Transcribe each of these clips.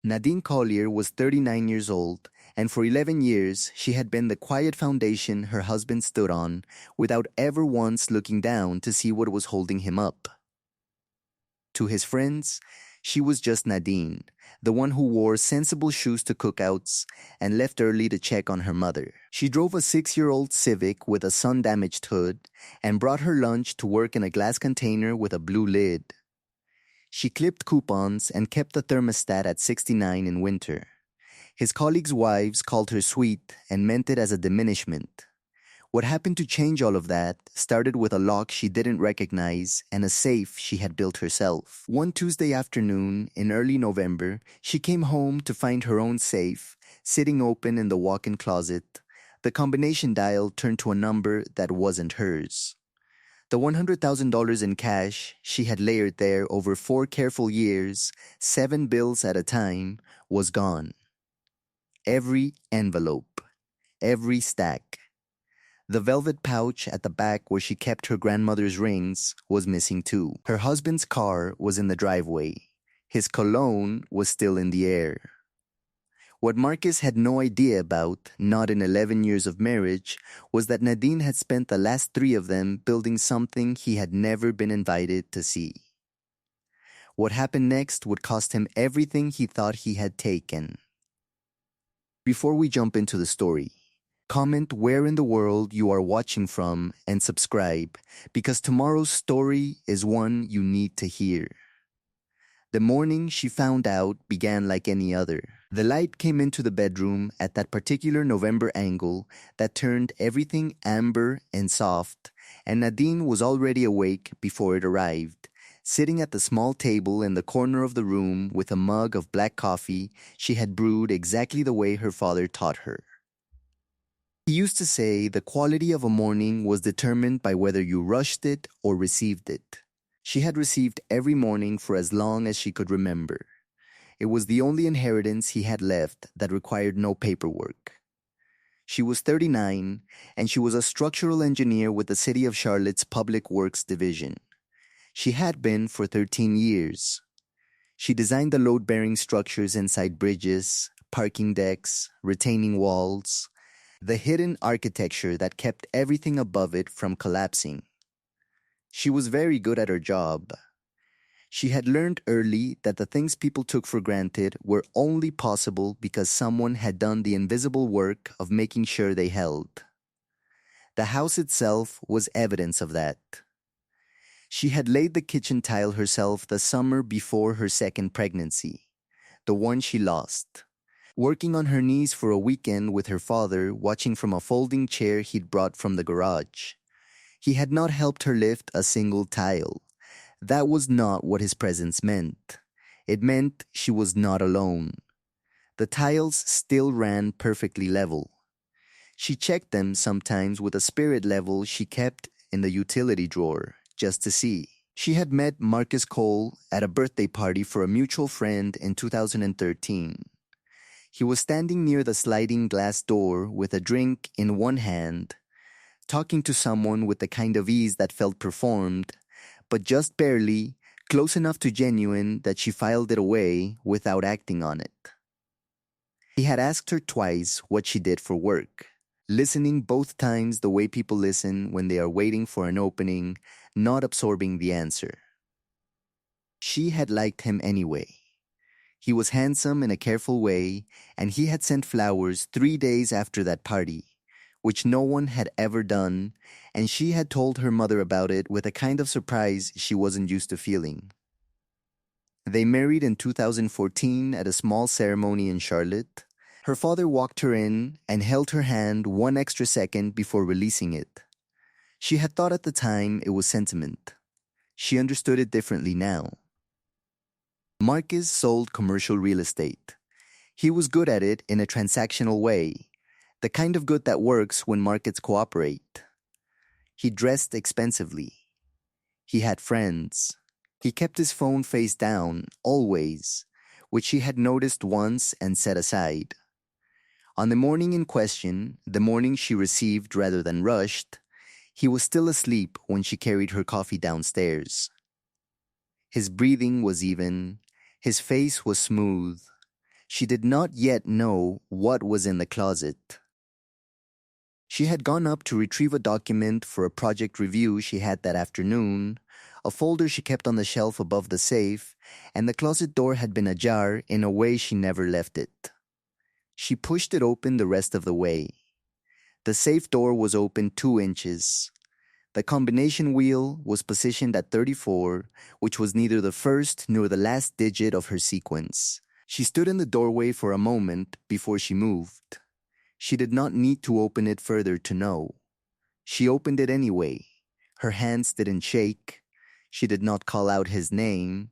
Nadine Collier was 39 years old, and for 11 years she had been the quiet foundation her husband stood on without ever once looking down to see what was holding him up. To his friends, she was just Nadine, the one who wore sensible shoes to cookouts and left early to check on her mother. She drove a 6-year-old Civic with a sun-damaged hood and brought her lunch to work in a glass container with a blue lid. She clipped coupons and kept the thermostat at 69 in winter. His colleagues' wives called her sweet and meant it as a diminishment. What happened to change all of that started with a lock she didn't recognize and a safe she had built herself. One Tuesday afternoon in early November, she came home to find her own safe sitting open in the walk-in closet. The combination dial turned to a number that wasn't hers. The $100,000 in cash she had layered there over 4 careful years, 7 bills at a time, was gone. Every envelope, every stack. The velvet pouch at the back where she kept her grandmother's rings was missing too. Her husband's car was in the driveway. His cologne was still in the air. What Marcus had no idea about, not in 11 years of marriage, was that Nadine had spent the last 3 of them building something he had never been invited to see. What happened next would cost him everything he thought he had taken. Before we jump into the story, comment where in the world you are watching from and subscribe, because tomorrow's story is one you need to hear. The morning she found out began like any other. The light came into the bedroom at that particular November angle that turned everything amber and soft, and Nadine was already awake before it arrived, sitting at the small table in the corner of the room with a mug of black coffee she had brewed exactly the way her father taught her. He used to say the quality of a morning was determined by whether you rushed it or received it. She had received every morning for as long as she could remember. It was the only inheritance he had left that required no paperwork. She was 39, and she was a structural engineer with the City of Charlotte's Public Works Division. She had been for 13 years. She designed the load-bearing structures inside bridges, parking decks, retaining walls, the hidden architecture that kept everything above it from collapsing. She was very good at her job. She had learned early that the things people took for granted were only possible because someone had done the invisible work of making sure they held. The house itself was evidence of that. She had laid the kitchen tile herself the summer before her second pregnancy, the one she lost, working on her knees for a weekend with her father watching from a folding chair he'd brought from the garage. He had not helped her lift a single tile. That was not what his presence meant. It meant she was not alone. The tiles still ran perfectly level. She checked them sometimes with a spirit level she kept in the utility drawer, just to see. She had met Marcus Cole at a birthday party for a mutual friend in 2013. He was standing near the sliding glass door with a drink in one hand, talking to someone with the kind of ease that felt performed, but just barely, close enough to genuine that she filed it away without acting on it. He had asked her twice what she did for work, listening both times the way people listen when they are waiting for an opening, not absorbing the answer. She had liked him anyway. He was handsome in a careful way, and he had sent flowers 3 days after that party, which no one had ever done, and she had told her mother about it with a kind of surprise she wasn't used to feeling. They married in 2014 at a small ceremony in Charlotte. Her father walked her in and held her hand one extra second before releasing it. She had thought at the time it was sentiment. She understood it differently now. Marcus sold commercial real estate. He was good at it in a transactional way, the kind of good that works when markets cooperate. He dressed expensively. He had friends. He kept his phone face down, always, which she had noticed once and set aside. On the morning in question, the morning she received rather than rushed, he was still asleep when she carried her coffee downstairs. His breathing was even, his face was smooth. She did not yet know what was in the closet. She had gone up to retrieve a document for a project review she had that afternoon, a folder she kept on the shelf above the safe, and the closet door had been ajar in a way she never left it. She pushed it open the rest of the way. The safe door was open 2 inches. The combination wheel was positioned at 34, which was neither the first nor the last digit of her sequence. She stood in the doorway for a moment before she moved. She did not need to open it further to know. She opened it anyway. Her hands didn't shake. She did not call out his name.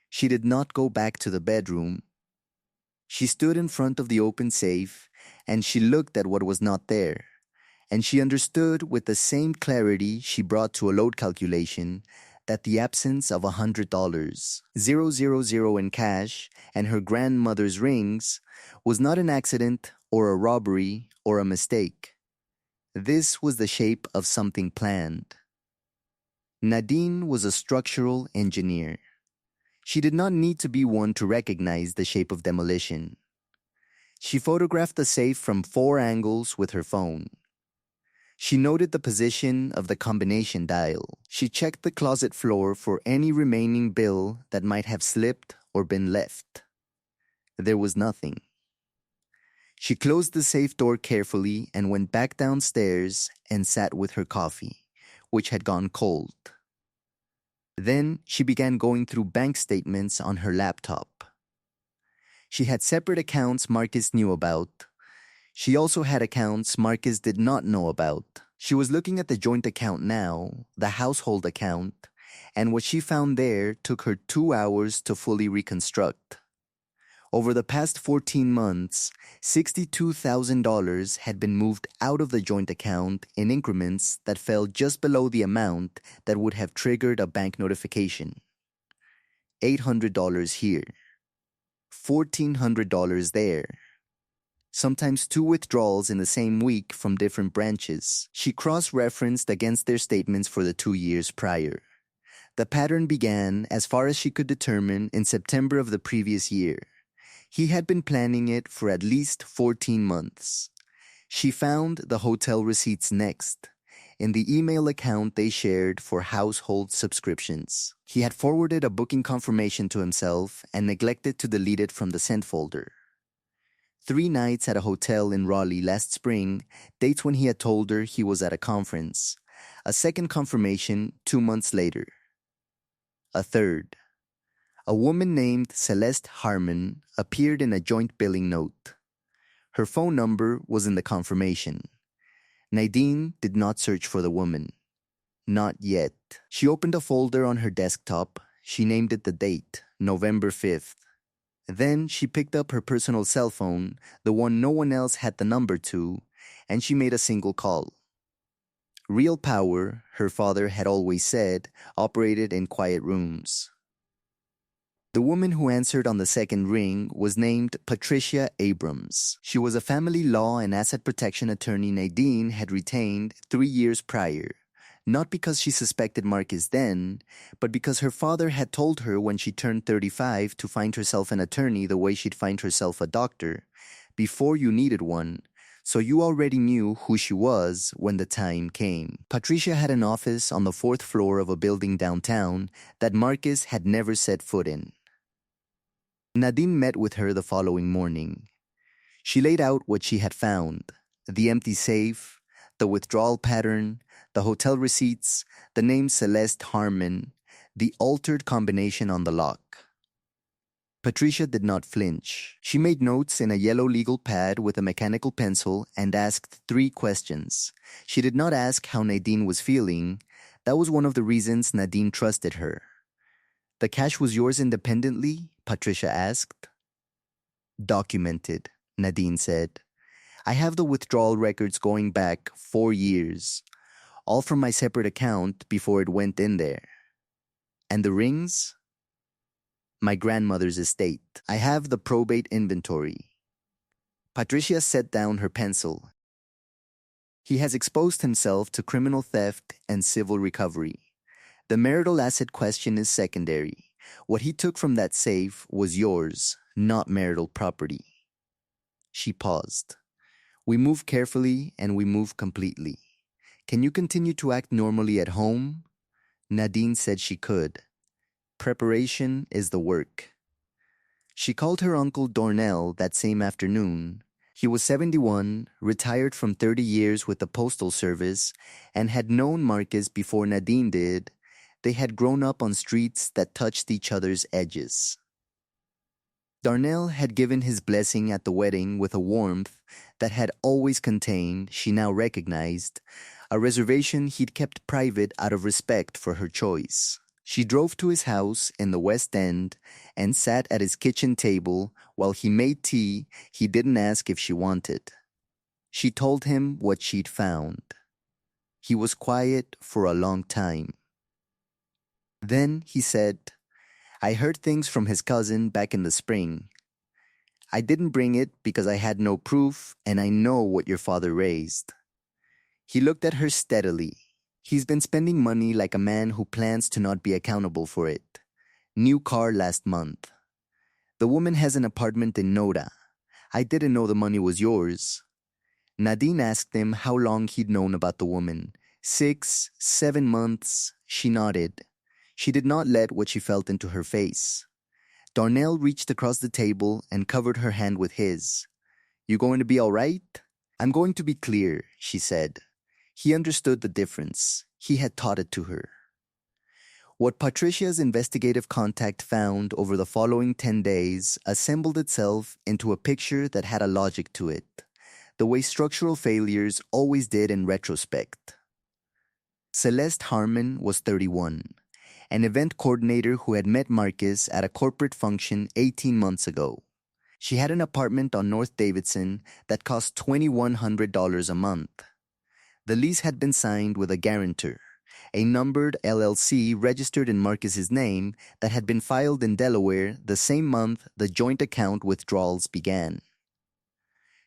She did not go back to the bedroom. She stood in front of the open safe, and she looked at what was not there. And she understood with the same clarity she brought to a load calculation that the absence of $100, 000 in cash, and her grandmother's rings was not an accident or a robbery or a mistake. This was the shape of something planned. Nadine was a structural engineer. She did not need to be one to recognize the shape of demolition. She photographed the safe from 4 angles with her phone. She noted the position of the combination dial. She checked the closet floor for any remaining bill that might have slipped or been left. There was nothing. She closed the safe door carefully and went back downstairs and sat with her coffee, which had gone cold. Then she began going through bank statements on her laptop. She had separate accounts Marcus knew about. She also had accounts Marcus did not know about. She was looking at the joint account now, the household account, and what she found there took her 2 hours to fully reconstruct. Over the past 14 months, $62,000 had been moved out of the joint account in increments that fell just below the amount that would have triggered a bank notification. $800 here, $1,400 there. Sometimes 2 withdrawals in the same week from different branches. She cross-referenced against their statements for the 2 years prior. The pattern began, as far as she could determine, in September of the previous year. He had been planning it for at least 14 months. She found the hotel receipts next, in the email account they shared for household subscriptions. He had forwarded a booking confirmation to himself and neglected to delete it from the sent folder. 3 nights at a hotel in Raleigh last spring, dates when he had told her he was at a conference. A second confirmation 2 months later. A third. A woman named Celeste Harmon appeared in a joint billing note. Her phone number was in the confirmation. Nadine did not search for the woman. Not yet. She opened a folder on her desktop. She named it the date, November 5th. Then she picked up her personal cell phone, the one no one else had the number to, and she made a single call. Real power, her father had always said, operated in quiet rooms. The woman who answered on the second ring was named Patricia Abrams. She was a family law and asset protection attorney Nadine had retained 3 years prior. Not because she suspected Marcus then, but because her father had told her when she turned 35 to find herself an attorney the way she'd find herself a doctor, before you needed one, so you already knew who she was when the time came. Patricia had an office on the 4th floor of a building downtown that Marcus had never set foot in. Nadine met with her the following morning. She laid out what she had found: the empty safe, the withdrawal pattern, the hotel receipts, the name Celeste Harmon, the altered combination on the lock. Patricia did not flinch. She made notes in a yellow legal pad with a mechanical pencil and asked 3 questions. She did not ask how Nadine was feeling. That was one of the reasons Nadine trusted her. "The cash was yours independently?" Patricia asked. "Documented," Nadine said. "I have the withdrawal records going back 4 years. All from my separate account before it went in there." "And the rings?" "My grandmother's estate. I have the probate inventory." Patricia set down her pencil. "He has exposed himself to criminal theft and civil recovery. The marital asset question is secondary. What he took from that safe was yours, not marital property. She paused. We move carefully and we move completely. Can you continue to act normally at home? Nadine said she could. Preparation is the work. She called her uncle Darnell that same afternoon. He was 71, retired from 30 years with the Postal Service, and had known Marcus before Nadine did. They had grown up on streets that touched each other's edges. Darnell had given his blessing at the wedding with a warmth that had always contained, she now recognized, a reservation he'd kept private out of respect for her choice. She drove to his house in the West End and sat at his kitchen table while he made tea he didn't ask if she wanted. She told him what she'd found. He was quiet for a long time. Then he said, I heard things from his cousin back in the spring. I didn't bring it because I had no proof and I know what your father raised. He looked at her steadily. He's been spending money like a man who plans to not be accountable for it. New car last month. The woman has an apartment in Noda. I didn't know the money was yours. Nadine asked him how long he'd known about the woman. 6, 7 months, she nodded. She did not let what she felt into her face. Darnell reached across the table and covered her hand with his. You going to be all right? I'm going to be clear, she said. He understood the difference. He had taught it to her. What Patricia's investigative contact found over the following 10 days assembled itself into a picture that had a logic to it, the way structural failures always did in retrospect. Celeste Harmon was 31, an event coordinator who had met Marcus at a corporate function 18 months ago. She had an apartment on North Davidson that cost $2,100 a month. The lease had been signed with a guarantor, a numbered LLC registered in Marcus's name that had been filed in Delaware the same month the joint account withdrawals began.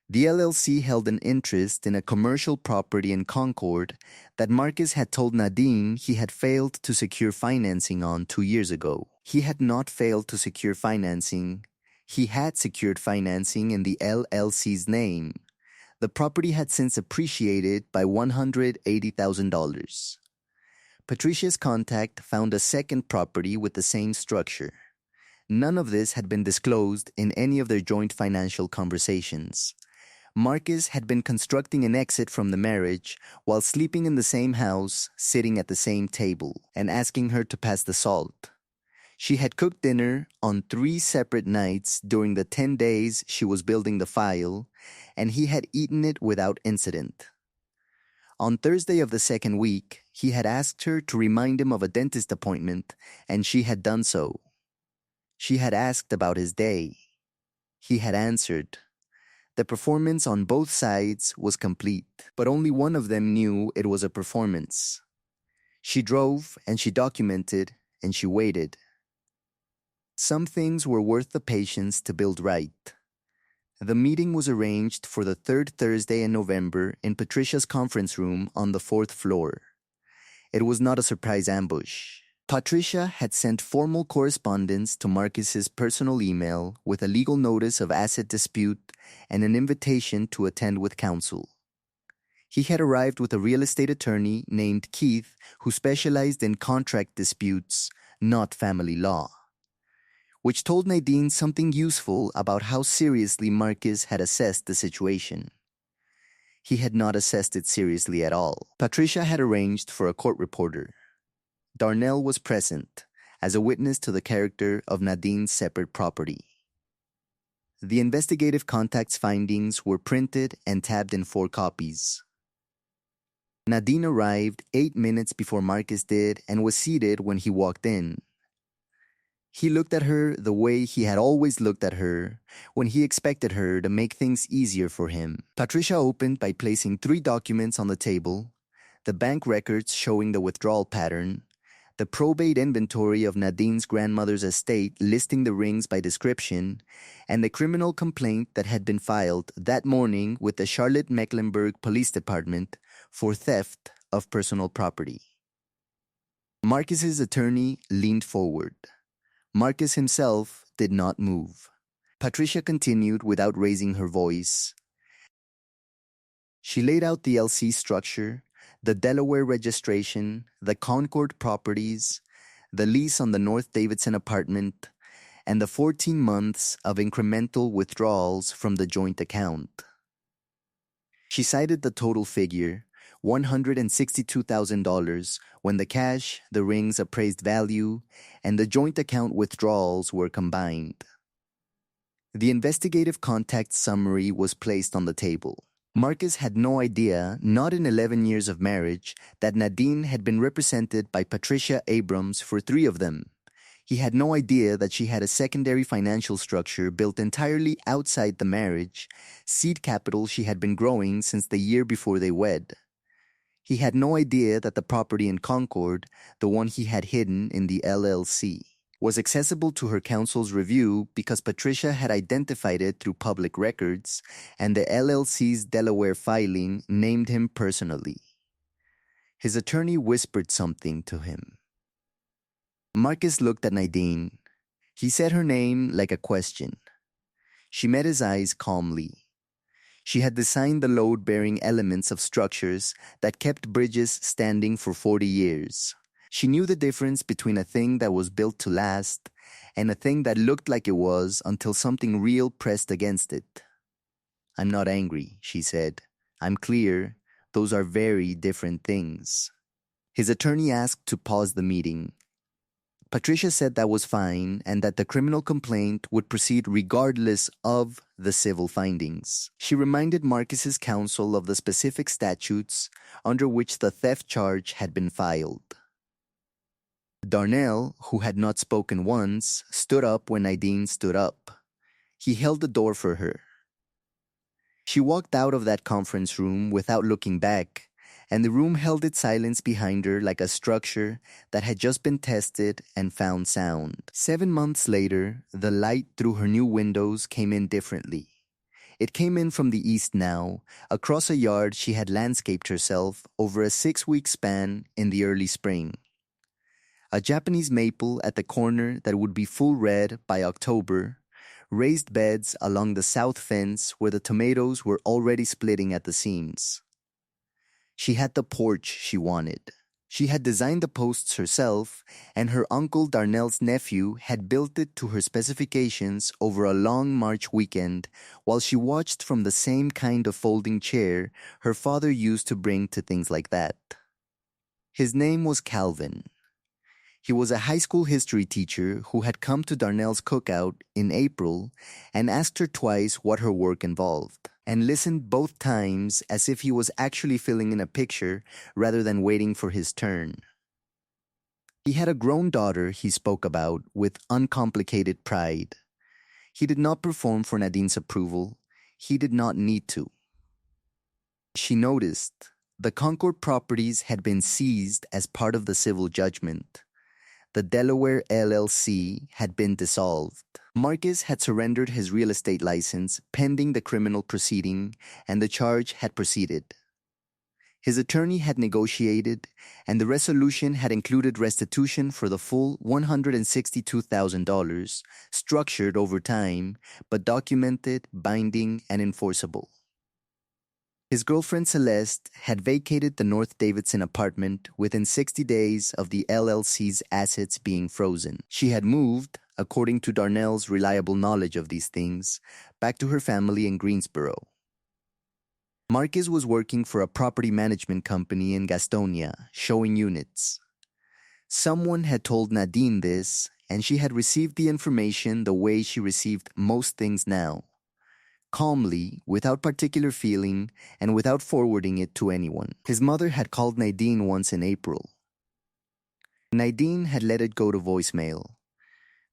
The LLC held an interest in a commercial property in Concord that Marcus had told Nadine he had failed to secure financing on 2 years ago. He had not failed to secure financing. He had secured financing in the LLC's name. The property had since appreciated by $180,000. Patricia's contact found a second property with the same structure. None of this had been disclosed in any of their joint financial conversations. Marcus had been constructing an exit from the marriage while sleeping in the same house, sitting at the same table, and asking her to pass the salt. She had cooked dinner on 3 separate nights during the 10 days she was building the file, and he had eaten it without incident. On Thursday of the second week, he had asked her to remind him of a dentist appointment, and she had done so. She had asked about his day. He had answered. The performance on both sides was complete, but only one of them knew it was a performance. She drove, and she documented, and she waited. Some things were worth the patience to build right. The meeting was arranged for the 3rd Thursday in November in Patricia's conference room on the 4th floor. It was not a surprise ambush. Patricia had sent formal correspondence to Marcus's personal email with a legal notice of asset dispute and an invitation to attend with counsel. He had arrived with a real estate attorney named Keith who specialized in contract disputes, not family law, which told Nadine something useful about how seriously Marcus had assessed the situation. He had not assessed it seriously at all. Patricia had arranged for a court reporter. Darnell was present as a witness to the character of Nadine's separate property. The investigative contact's findings were printed and tabbed in 4 copies. Nadine arrived 8 minutes before Marcus did and was seated when he walked in. He looked at her the way he had always looked at her when he expected her to make things easier for him. Patricia opened by placing 3 documents on the table: the bank records showing the withdrawal pattern, the probate inventory of Nadine's grandmother's estate listing the rings by description, and the criminal complaint that had been filed that morning with the Charlotte-Mecklenburg Police Department for theft of personal property. Marcus's attorney leaned forward. Marcus himself did not move. Patricia continued without raising her voice. She laid out the LC structure, the Delaware registration, the Concord properties, the lease on the North Davidson apartment, and the 14 months of incremental withdrawals from the joint account. She cited the total figure, $162,000, when the cash, the ring's appraised value, and the joint account withdrawals were combined. The investigative contact summary was placed on the table. Marcus had no idea, not in 11 years of marriage, that Nadine had been represented by Patricia Abrams for 3 of them. He had no idea that she had a secondary financial structure built entirely outside the marriage, seed capital she had been growing since the year before they wed. He had no idea that the property in Concord, the one he had hidden in the LLC, was accessible to her counsel's review because Patricia had identified it through public records, and the LLC's Delaware filing named him personally. His attorney whispered something to him. Marcus looked at Nadine. He said her name like a question. She met his eyes calmly. She had designed the load-bearing elements of structures that kept bridges standing for 40 years. She knew the difference between a thing that was built to last and a thing that looked like it was until something real pressed against it. "I'm not angry," she said. "I'm clear. Those are very different things." His attorney asked to pause the meeting. Patricia said that was fine and that the criminal complaint would proceed regardless of the civil findings. She reminded Marcus's counsel of the specific statutes under which the theft charge had been filed. Darnell, who had not spoken once, stood up when Nadine stood up. He held the door for her. She walked out of that conference room without looking back, and the room held its silence behind her like a structure that had just been tested and found sound. 7 months later, the light through her new windows came in differently. It came in from the east now, across a yard she had landscaped herself over a 6-week span in the early spring. A Japanese maple at the corner that would be full red by October, raised beds along the south fence where the tomatoes were already splitting at the seams. She had the porch she wanted. She had designed the posts herself, and her uncle Darnell's nephew had built it to her specifications over a long March weekend while she watched from the same kind of folding chair her father used to bring to things like that. His name was Calvin. He was a high school history teacher who had come to Darnell's cookout in April and asked her twice what her work involved, and listened both times as if he was actually filling in a picture rather than waiting for his turn. He had a grown daughter he spoke about with uncomplicated pride. He did not perform for Nadine's approval. He did not need to. She noticed the Concord properties had been seized as part of the civil judgment. The Delaware LLC had been dissolved. Marcus had surrendered his real estate license pending the criminal proceeding, and the charge had proceeded. His attorney had negotiated, and the resolution had included restitution for the full $162,000, structured over time, but documented, binding, and enforceable. His girlfriend Celeste had vacated the North Davidson apartment within 60 days of the LLC's assets being frozen. She had moved, according to Darnell's reliable knowledge of these things, back to her family in Greensboro. Marcus was working for a property management company in Gastonia, showing units. Someone had told Nadine this, and she had received the information the way she received most things now. Calmly, without particular feeling, and without forwarding it to anyone. His mother had called Nadine once in April. Nadine had let it go to voicemail.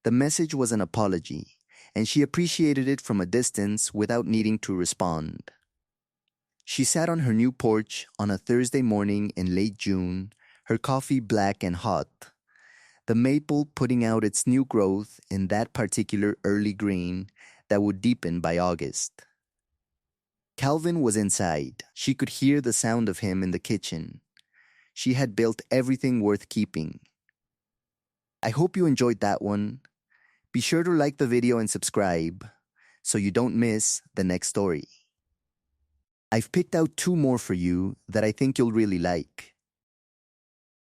The message was an apology, and she appreciated it from a distance without needing to respond. She sat on her new porch on a Thursday morning in late June, her coffee black and hot, the maple putting out its new growth in that particular early green that would deepen by August. Calvin was inside. She could hear the sound of him in the kitchen. She had built everything worth keeping. "I hope you enjoyed that one. Be sure to like the video and subscribe so you don't miss the next story. I've picked out 2 more for you that I think you'll really like.